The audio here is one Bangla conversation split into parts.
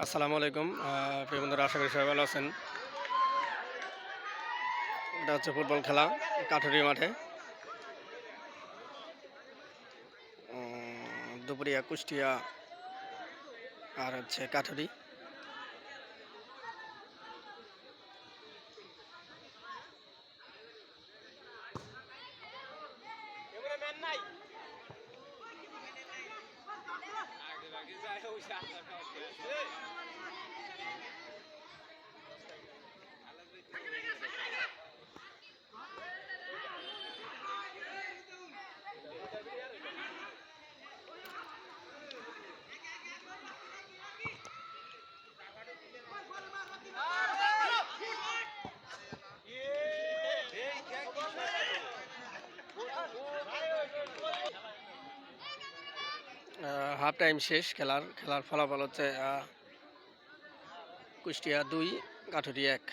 আসসালামু আলাইকুম প্রিয় বন্ধুরা, আশা করি সবাই ভালো আছেন। এটা হচ্ছে ফুটবল খেলা কাঠুরি মাঠে। দুপুরিয়া কুষ্টিয়া আর হচ্ছে কাঠুরি। হাফ টাইম শেষ। খেলার ফলাফল হচ্ছে কুষ্টিয়া 2 কাঠুরি 1।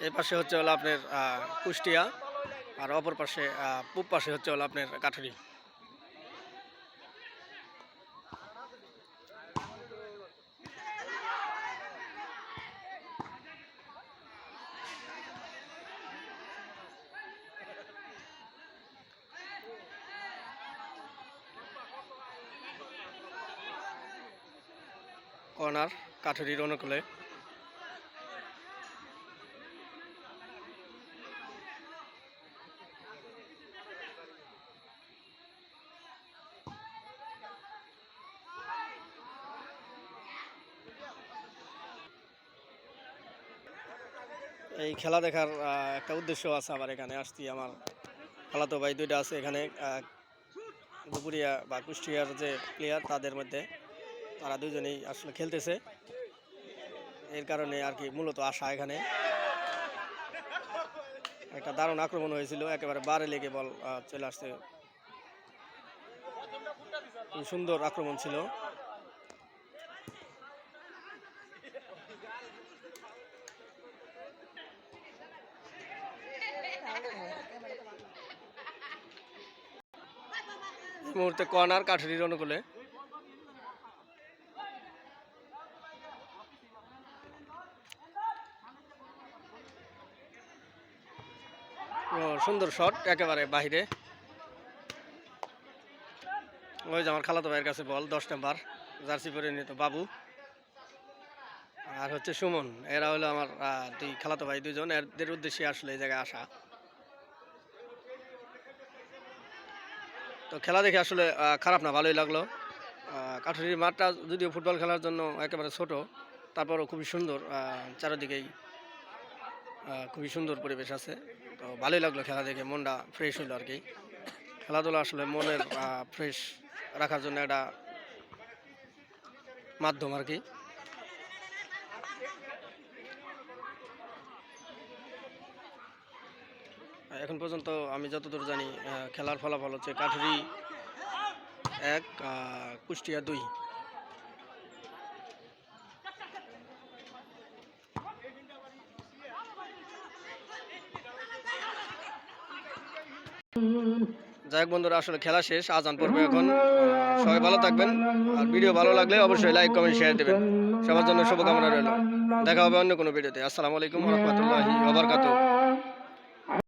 এই পাশে হচ্ছে হলো আপনার কুষ্টিয়া, আর অপর পাশে পূব পাশে হচ্ছে হলো আপনার কাঠুরি। কর্নার কাঠুরির অনুকূলে। এই খেলা দেখার একটা উদ্দেশ্য আছে। আবার এখানে আসছি, আমার খালাতো ভাই দুইটা আছে এখানে। দুপুরিয়া বা কুষ্টিয়ার যে প্লেয়ার, তাদের মধ্যে তারা দুজনেই আসলে খেলতেছে। এর কারণে আর কি মূলত আসা এখানে। একটা দারুণ আক্রমণ হয়েছিল, একেবারে বারে লেগে বল চলে আসছে। খুব সুন্দর আক্রমণ ছিল। এই মুহূর্তে কর্নার কাঠুরির অনুকূলে। সুন্দর শট, একেবারে বাহিরে। ওই যে আমার খালাতো ভাইয়ের কাছে বল, 10 নাম্বার জার্সি পরে নিত বাবু, আর হচ্ছে সুমন। এরা হলো আমার দুই খালাতো ভাই দুজন। এদের উদ্দেশ্যে আসলে এই জায়গায় আসা। তো খেলা দেখে আসলে খারাপ না, ভালোই লাগলো। কাঠুরির মাঠটা যদিও ফুটবল খেলার জন্য একেবারে ছোট, তারপরও খুবই সুন্দর। চারিদিকেই খুবই সুন্দর পরিবেশ আছে। তো ভালোই লাগলো খেলা দেখে, মনটা ফ্রেশ হইলো আর কি। খেলাধুলা আসলে মনের ফ্রেশ রাখার জন্য একটা মাধ্যম আর কি। এখন পর্যন্ত আমি যতদূর জানি খেলার ফলাফল হচ্ছে কাঠুরি 1 কুষ্টিয়া 2। যাই হোক বন্ধুরা, আসলে খেলা শেষ, আজান পড়বে এখন। সবাই ভালো থাকবেন, আর ভিডিও ভালো লাগলে অবশ্যই লাইক কমেন্ট শেয়ার দেবেন। সবার জন্য শুভকামনা রইল। দেখা হবে অন্য কোনো ভিডিওতে। আসসালামু আলাইকুম ওয়া রাহমাতুল্লাহি ওয়া বারাকাতুহু।